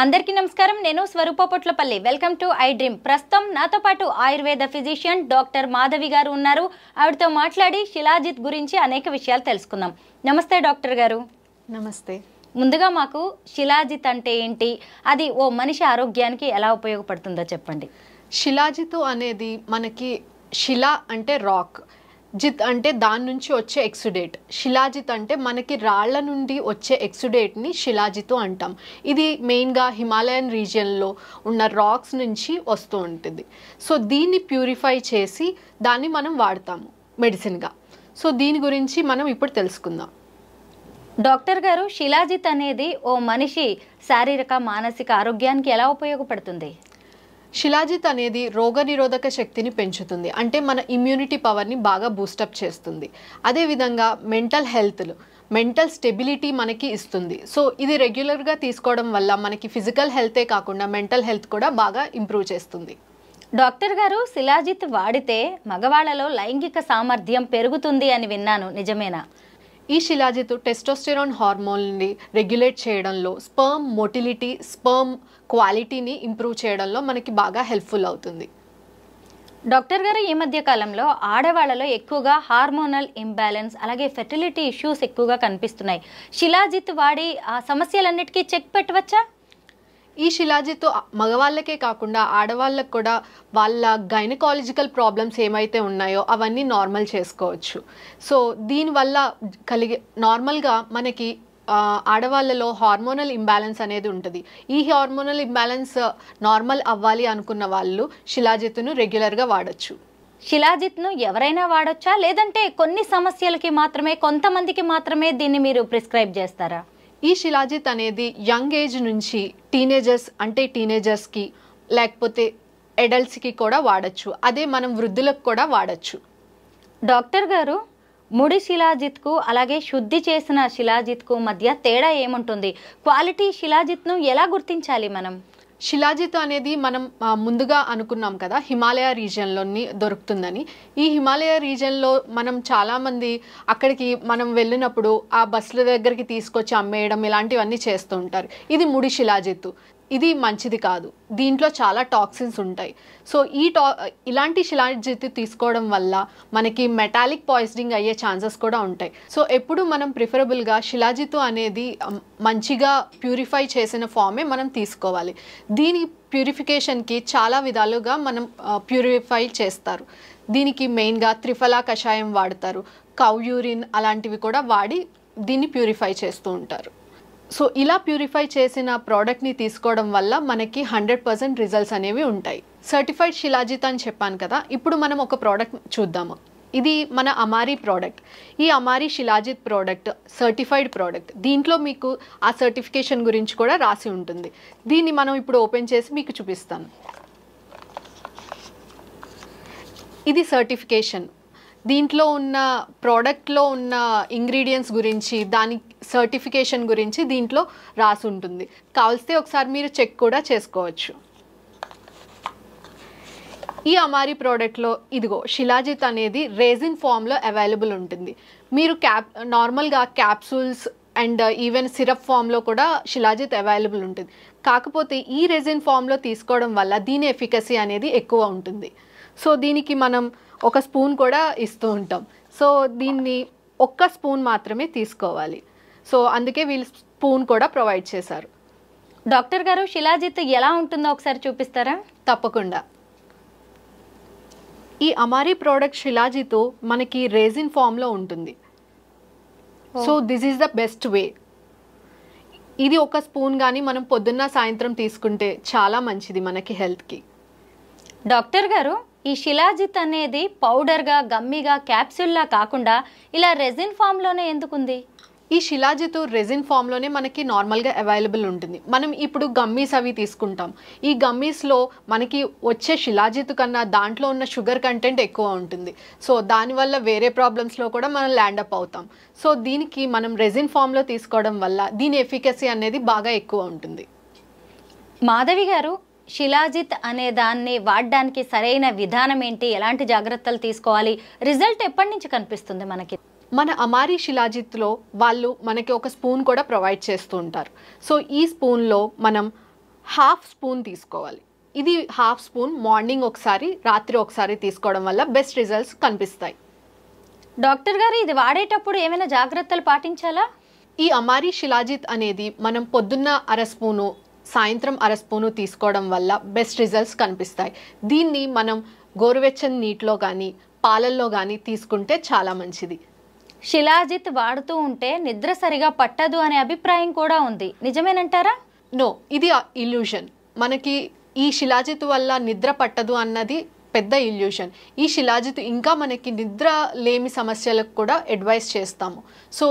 అందరికీ నమస్కారం. నేను Swaroopa Potlapalli. Welcome to iDream. ప్రస్తుతం నాతో పాటు ఆయుర్వేద ఫిజిషియన్ డాక్టర్ మాధవి గారు ఉన్నారు. ఆవిడతో మాట్లాడి శిలాజిత్ గురించి అనేక విషయాలు తెలుసుకుందాం. నమస్తే డాక్టర్ గారు. నమస్తే. ముందుగా మాకు శిలాజిత్ అంటే ఏంటి, అది ఓ మనిషి ఆరోగ్యానికి ఎలా ఉపయోగపడుతుందో చెప్పండి. శిలాజిత్ అనేది మనకి శిల అంటే రాక్, జిత్ అంటే దాని నుంచి వచ్చే ఎక్సుడేట్. శిలాజిత్ అంటే మనకి రాళ్ల నుండి వచ్చే ఎక్సుడేట్ని శిలాజిత్ అంటాం. ఇది మెయిన్గా హిమాలయన్ రీజియన్లో ఉన్న రాక్స్ నుంచి వస్తూ ఉంటుంది. సో దీన్ని ప్యూరిఫై చేసి దాన్ని మనం వాడతాము మెడిసిన్గా. సో దీని గురించి మనం ఇప్పుడు తెలుసుకుందాం. డాక్టర్ గారు, శిలాజిత్ అనేది ఓ మనిషి శారీరక మానసిక ఆరోగ్యానికి ఎలా ఉపయోగపడుతుంది? శిలాజిత్ అనేది రోగనిరోధక శక్తిని పెంచుతుంది, అంటే మన ఇమ్యూనిటీ పవర్ని బాగా బూస్టప్ చేస్తుంది. అదేవిధంగా మెంటల్ స్టెబిలిటీ మనకి ఇస్తుంది. సో ఇది రెగ్యులర్గా తీసుకోవడం వల్ల మనకి ఫిజికల్ హెల్తే కాకుండా మెంటల్ హెల్త్ కూడా బాగా ఇంప్రూవ్ చేస్తుంది. డాక్టర్ గారు, శిలాజిత్ వాడితే మగవాళ్లలో లైంగిక సామర్థ్యం పెరుగుతుంది అని విన్నాను, నిజమేనా? ఈ శిలాజిత్ టెస్టోస్టెరాన్ హార్మోన్ని రెగ్యులేట్ చేయడంలో, స్పర్మ్ మోటిలిటీ, స్పర్మ్ క్వాలిటీని ఇంప్రూవ్ చేయడంలో మనకి బాగా హెల్ప్ఫుల్ అవుతుంది. డాక్టర్ గారు, ఈ మధ్య కాలంలో ఆడవాళ్లలో ఎక్కువగా హార్మోనల్ ఇంబ్యాలెన్స్, అలాగే ఫెర్టిలిటీ ఇష్యూస్ ఎక్కువగా కనిపిస్తున్నాయి. శిలాజిత్ వాడి ఆ సమస్యలన్నిటికీ చెక్ పెట్టవచ్చా? ఈ శిలాజిత్ మగవాళ్ళకే కాకుండా ఆడవాళ్ళకు కూడా వాళ్ళ గైనకాలజికల్ ప్రాబ్లమ్స్ ఏమైతే ఉన్నాయో అవన్నీ నార్మల్ చేసుకోవచ్చు. సో దీనివల్ల నార్మల్గా మనకి ఆడవాళ్ళలో హార్మోనల్ ఇంబ్యాలెన్స్ అనేది ఉంటుంది. ఈ హార్మోనల్ ఇంబ్యాలెన్స్ నార్మల్ అవ్వాలి అనుకున్న వాళ్ళు శిలాజిత్ను రెగ్యులర్గా వాడచ్చు. శిలాజిత్ను ఎవరైనా వాడొచ్చా, లేదంటే కొన్ని సమస్యలకి మాత్రమే, కొంతమందికి మాత్రమే దీన్ని మీరు ప్రిస్క్రైబ్ చేస్తారా? ఈ శిలాజిత్ అనేది యంగ్ ఏజ్ నుంచి టీనేజర్స్కి లేకపోతే అడల్ట్స్కి కూడా వాడచ్చు. అదే మనం వృద్ధులకు కూడా వాడచ్చు. డాక్టర్ గారు, ముడి శిలాజిత్కు అలాగే శుద్ధి చేసిన శిలాజిత్కు మధ్య తేడా ఏముంటుంది? క్వాలిటీ శిలాజిత్ను ఎలా గుర్తించాలి మనం? శిలాజిత్ అనేది మనం ముందుగా అనుకున్నాం కదా, హిమాలయ రీజియన్లోని దొరుకుతుందని. ఈ హిమాలయ రీజియన్లో మనం చాలామంది అక్కడికి మనం వెళ్ళినప్పుడు ఆ బస్సుల దగ్గరికి తీసుకొచ్చి అమ్మేయడం ఇలాంటివన్నీ చేస్తూ ఉంటారు. ఇది ముడి శిలాజిత్. ఇది మంచిది కాదు, దీంట్లో చాలా టాక్సిన్స్ ఉంటాయి. సో ఇలాంటి శిలాజిత్ తీసుకోవడం వల్ల మనకి మెటాలిక్ పాయిజనింగ్ అయ్యే ఛాన్సెస్ కూడా ఉంటాయి. సో ఎప్పుడు మనం ప్రిఫరబుల్గా శిలాజిత్ అనేది మంచిగా ప్యూరిఫై చేసిన ఫామే మనం తీసుకోవాలి. దీని ప్యూరిఫికేషన్కి చాలా విధాలుగా మనం ప్యూరిఫై చేస్తారు. దీనికి మెయిన్గా త్రిఫలా కషాయం వాడతారు, కౌ యూరిన్ అలాంటివి కూడా వాడి దీన్ని ప్యూరిఫై చేస్తూ ఉంటారు. సో ఇలా ప్యూరిఫై చేసిన ప్రోడక్ట్ని తీసుకోవడం వల్ల మనకి 100% రిజల్ట్స్ అనేవి ఉంటాయి. సర్టిఫైడ్ శిలాజిత్ అని చెప్పాను కదా, ఇప్పుడు మనం ఒక ప్రోడక్ట్ చూద్దాము. ఇది మన అమారీ ప్రోడక్ట్. ఈ అమారీ శిలాజిత్ ప్రోడక్ట్ సర్టిఫైడ్ ప్రోడక్ట్. దీంట్లో మీకు ఆ సర్టిఫికేషన్ గురించి కూడా రాసి ఉంటుంది. దీన్ని మనం ఇప్పుడు ఓపెన్ చేసి మీకు చూపిస్తాను. ఇది సర్టిఫికేషన్. దీంట్లో ఉన్న ప్రోడక్ట్లో ఉన్న ఇంగ్రీడియంట్స్ గురించి, దాని సర్టిఫికేషన్ గురించి దీంట్లో రాసి ఉంటుంది. కావలిస్తే ఒకసారి మీరు చెక్ కూడా చేసుకోవచ్చు. ఈ అమారీ ప్రోడక్ట్లో ఇదిగో శిలాజిత్ అనేది రెజిన్ ఫామ్లో అవైలబుల్ ఉంటుంది. మీరు నార్మల్గా క్యాప్సూల్స్ అండ్ ఈవెన్ సిరప్ ఫామ్లో కూడా శిలాజిత్ అవైలబుల్ ఉంటుంది. కాకపోతే ఈ రెజిన్ ఫామ్లో తీసుకోవడం వల్ల దీని ఎఫికసీ అనేది ఎక్కువ ఉంటుంది. సో దీనికి మనం ఒక స్పూన్ కూడా ఇస్తూ ఉంటాం. సో దీన్ని ఒక్క స్పూన్ మాత్రమే తీసుకోవాలి. సో అందుకే వీళ్ళు స్పూన్ కూడా ప్రొవైడ్ చేశారు. డాక్టర్ గారు, శిలాజిత్ ఎలా ఉంటుందో ఒకసారి చూపిస్తారా? తప్పకుండా. ఈ అమారీ ప్రోడక్ట్ శిలాజిత్ మనకి రెజిన్ ఫామ్లో ఉంటుంది. So this is the best way. ఇది ఒక స్పూన్ కానీ మనం పొద్దున్న సాయంత్రం తీసుకుంటే చాలా మంచిది మనకి హెల్త్కి. డాక్టర్ గారు, ఈ శిలాజిత్ అనేది పౌడర్గా, గమ్మీగా, క్యాప్సూల్లా కాకుండా ఇలా రెజిన్ ఫామ్లోనే ఎందుకుంది? ఈ శిలాజిత్ రెజిన్ ఫామ్లోనే మనకి నార్మల్గా అవైలబుల్ ఉంటుంది. మనం ఇప్పుడు గమ్మీస్ అవి తీసుకుంటాం. ఈ గమ్మీస్లో మనకి వచ్చే శిలాజిత్ కన్నా దాంట్లో ఉన్న షుగర్ కంటెంట్ ఎక్కువ ఉంటుంది. సో దానివల్ల వేరే ప్రాబ్లమ్స్లో కూడా మనం ల్యాండప్ అవుతాం. సో దీనికి మనం రెజిన్ ఫామ్లో తీసుకోవడం వల్ల దీని ఎఫికసీ అనేది బాగా ఎక్కువ ఉంటుంది. మాధవి గారు, శిలాజిత్ అనే దాన్ని వాడడానికి సరైన విధానం ఏంటి, ఎలాంటి జాగ్రత్తలు తీసుకోవాలి, రిజల్ట్ ఎప్పటి నుంచి కనిపిస్తుంది మనకి? మన అమారీ శిలాజిత్లో వాళ్ళు మనకి ఒక స్పూన్ కూడా ప్రొవైడ్ చేస్తూ ఉంటారు. సో ఈ స్పూన్లో మనం హాఫ్ స్పూన్ తీసుకోవాలి. ఇది హాఫ్ స్పూన్ మార్నింగ్ ఒకసారి, రాత్రి ఒకసారి తీసుకోవడం వల్ల బెస్ట్ రిజల్ట్స్ కనిపిస్తాయి. డాక్టర్ గారు, ఇది వాడేటప్పుడు ఏమైనా జాగ్రత్తలు పాటించాలా? ఈ అమారీ శిలాజిత్ అనేది మనం పొద్దున్న అర స్పూను, సాయంత్రం అర స్పూను తీసుకోవడం వల్ల బెస్ట్ రిజల్ట్స్ కనిపిస్తాయి. దీన్ని మనం గోరువెచ్చని నీటిలో కానీ పాలల్లో కానీ తీసుకుంటే చాలా మంచిది. శిలాజిత్ వాడుతూ ఉంటే నిద్ర సరిగా పట్టదు అనే అభిప్రాయం కూడా ఉంది, నిజమేనంటారా? నో, ఇది ఇల్యూషన్. మనకి ఈ శిలాజిత్ వల్ల నిద్ర పట్టదు అన్నది పెద్ద ఇల్యూషన్. ఈ శిలాజిత్ ఇంకా మనకి నిద్ర లేమి సమస్యలకు కూడా అడ్వైస్ చేస్తాము. సో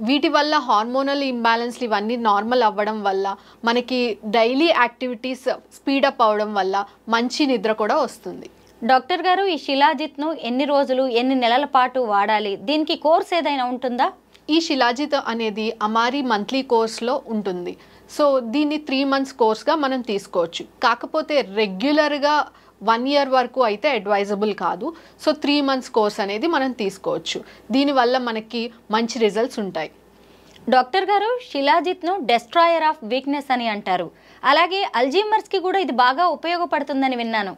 వీటి వల్ల హార్మోనల్ ఇంబ్యాలెన్స్లు ఇవన్నీ నార్మల్ అవ్వడం వల్ల మనకి డైలీ యాక్టివిటీస్ స్పీడప్ అవ్వడం వల్ల మంచి నిద్ర కూడా వస్తుంది. డాక్టర్ గారు, ఈ శిలాజిత్ను ఎన్ని రోజులు, ఎన్ని నెలల పాటు వాడాలి? దీనికి కోర్స్ ఏదైనా ఉంటుందా? ఈ శిలాజిత్ అనేది అమారీ మంత్లీ కోర్స్లో ఉంటుంది. సో దీన్ని 3 months కోర్స్గా మనం తీసుకోవచ్చు. కాకపోతే రెగ్యులర్గా 1 year వరకు అయితే అడ్వైజబుల్ కాదు. సో 3 months కోర్స్ అనేది మనం తీసుకోవచ్చు. దీనివల్ల మనకి మంచి రిజల్ట్స్ ఉంటాయి. డాక్టర్ గారు, శిలాజిత్ను డెస్ట్రాయర్ ఆఫ్ వీక్నెస్ అని అంటారు. అలాగే అల్జీమర్స్కి కూడా ఇది బాగా ఉపయోగపడుతుందని విన్నాను.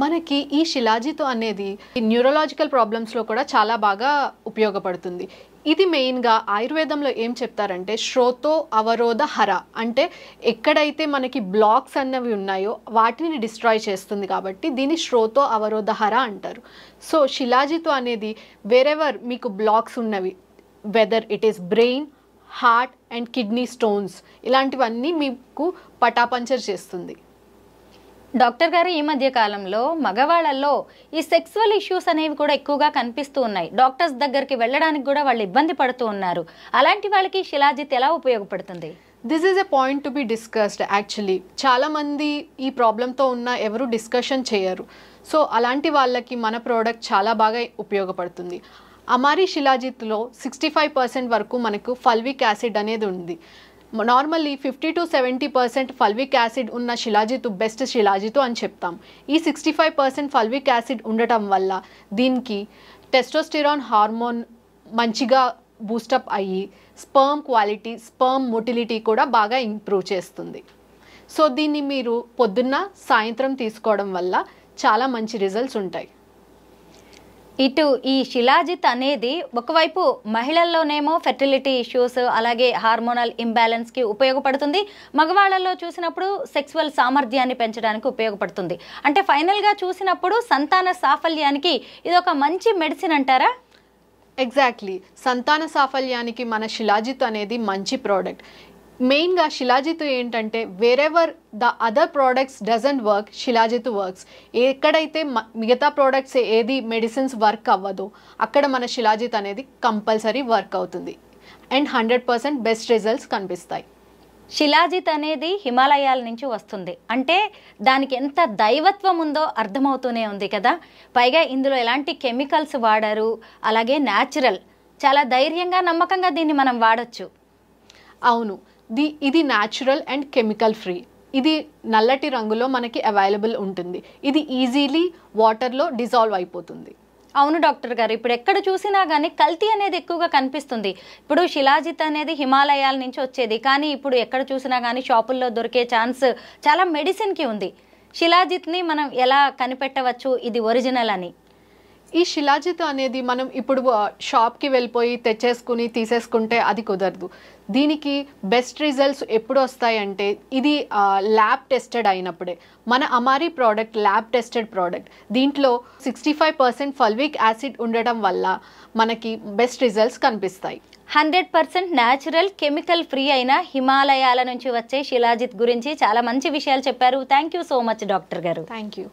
మనకి ఈ శిలాజిత్ అనేది న్యూరలాజికల్ ప్రాబ్లమ్స్లో కూడా చాలా బాగా ఉపయోగపడుతుంది. ఇది మెయిన్గా ఆయుర్వేదంలో ఏం చెప్తారంటే శ్రోతో అవరోధ హర, అంటే ఎక్కడైతే మనకి బ్లాక్స్ అన్నవి ఉన్నాయో వాటిని డిస్ట్రాయ్ చేస్తుంది కాబట్టి దీన్ని శ్రోతో అవరోధ హర అంటారు. సో శిలాజిత్ అనేది వేరెవర్ మీకు బ్లాక్స్ ఉన్నవి, whether it is brain, heart and kidney stones, ఇలాంటివన్నీ మీకు పటాపంచర్ చేస్తుంది. డాక్టర్ గారు, ఈ మధ్య కాలంలో మగవాళ్ళల్లో ఈ సెక్సువల్ ఇష్యూస్ అనేవి కూడా ఎక్కువగా కనిపిస్తూ ఉన్నాయి. డాక్టర్స్ దగ్గరికి వెళ్ళడానికి కూడా వాళ్ళు ఇబ్బంది పడుతూ ఉన్నారు. అలాంటి వాళ్ళకి శిలాజిత్ ఎలా ఉపయోగపడుతుంది? This is a point to be discussed. Actually చాలామంది ఈ ప్రాబ్లంతో ఉన్న ఎవరు డిస్కషన్ చేయరు. సో అలాంటి వాళ్ళకి మన ప్రోడక్ట్ చాలా బాగా ఉపయోగపడుతుంది. అమారీ శిలాజిత్లో 65% వరకు మనకు ఫల్విక్ యాసిడ్ అనేది ఉంది. నార్మల్లీ 50 to 70% ఫల్విక్ యాసిడ్ ఉన్న శిలాజిత్ బెస్ట్ శిలాజిత్ అని చెప్తాం. ఈ 65% ఫల్విక్ యాసిడ్ ఉండటం వల్ల దీనికి టెస్టోస్టిరాన్ హార్మోన్ మంచిగా బూస్టప్ అయ్యి స్పర్మ్ క్వాలిటీ, స్పర్మ్ మొటిలిటీ కూడా బాగా ఇంప్రూవ్ చేస్తుంది. సో దీన్ని మీరు పొద్దున్న, సాయంత్రం తీసుకోవడం వల్ల చాలా మంచి రిజల్ట్స్ ఉంటాయి. ఇటు ఈ శిలాజిత్ అనేది ఒకవైపు మహిళల్లోనేమో ఫెర్టిలిటీ ఇష్యూస్, అలాగే హార్మోనల్ ఇంబ్యాలెన్స్కి ఉపయోగపడుతుంది. మగవాళ్ళలో చూసినప్పుడు సెక్సువల్ సామర్థ్యాన్ని పెంచడానికి ఉపయోగపడుతుంది. అంటే ఫైనల్గా చూసినప్పుడు సంతాన సాఫల్యానికి ఇది ఒక మంచి మెడిసిన్ అంటారా? ఎగ్జాక్ట్లీ, సంతాన సాఫల్యానికి మన శిలాజిత్ అనేది మంచి ప్రోడక్ట్. మెయిన్గా శిలాజిత్ ఏంటంటే wherever the other products doesn't work, shilajit works. ఎక్కడైతే మిగతా ప్రోడక్ట్స్ ఏది మెడిసిన్స్ వర్క్ అవ్వదో అక్కడ మన శిలాజిత్ అనేది కంపల్సరీ వర్క్ అవుతుంది అండ్ 100% బెస్ట్ రిజల్ట్స్ కనిపిస్తాయి. శిలాజిత్ అనేది హిమాలయాల నుంచి వస్తుంది అంటే దానికి ఎంత దైవత్వం ఉందో అర్థమవుతూనే ఉంది కదా. పైగా ఇందులో ఎలాంటి కెమికల్స్ వాడారు, అలాగే న్యాచురల్, చాలా ధైర్యంగా, నమ్మకంగా దీన్ని మనం వాడచ్చు. అవును, ఇది న్యాచురల్ అండ్ కెమికల్ ఫ్రీ. ఇది నల్లటి రంగులో మనకి అవైలబుల్ ఉంటుంది. ఇది ఈజీలీ వాటర్లో డిజాల్వ్ అయిపోతుంది. అవును డాక్టర్ గారు, ఇప్పుడు ఎక్కడ చూసినా కానీ కల్తీ అనేది ఎక్కువగా కనిపిస్తుంది. ఇప్పుడు శిలాజిత్ అనేది హిమాలయాల నుంచి వచ్చేది, కానీ ఇప్పుడు ఎక్కడ చూసినా కానీ షాపుల్లో దొరికే ఛాన్స్ చాలా మెడిసిన్కి ఉంది. శిలాజిత్ని మనం ఎలా కనిపెట్టవచ్చు ఇది ఒరిజినల్ అని? ఈ శిలాజిత్ అనేది మనం ఇప్పుడు షాప్కి వెళ్ళిపోయి తెచ్చేసుకుని తీసేసుకుంటే అది కుదరదు. దీనికి బెస్ట్ రిజల్ట్స్ ఎప్పుడు వస్తాయంటే ఇది ల్యాబ్ టెస్టెడ్ అయినప్పుడే. మన అమారీ ప్రోడక్ట్ ల్యాబ్ టెస్టెడ్ ప్రోడక్ట్. దీంట్లో 65% ఫల్విక్ యాసిడ్ ఉండటం వల్ల మనకి బెస్ట్ రిజల్ట్స్ కనిపిస్తాయి. 100% న్యాచురల్, కెమికల్ ఫ్రీ అయిన హిమాలయాల నుంచి వచ్చే శిలాజిత్ గురించి చాలా మంచి విషయాలు చెప్పారు. Thank you so much doctor గారు. Thank you.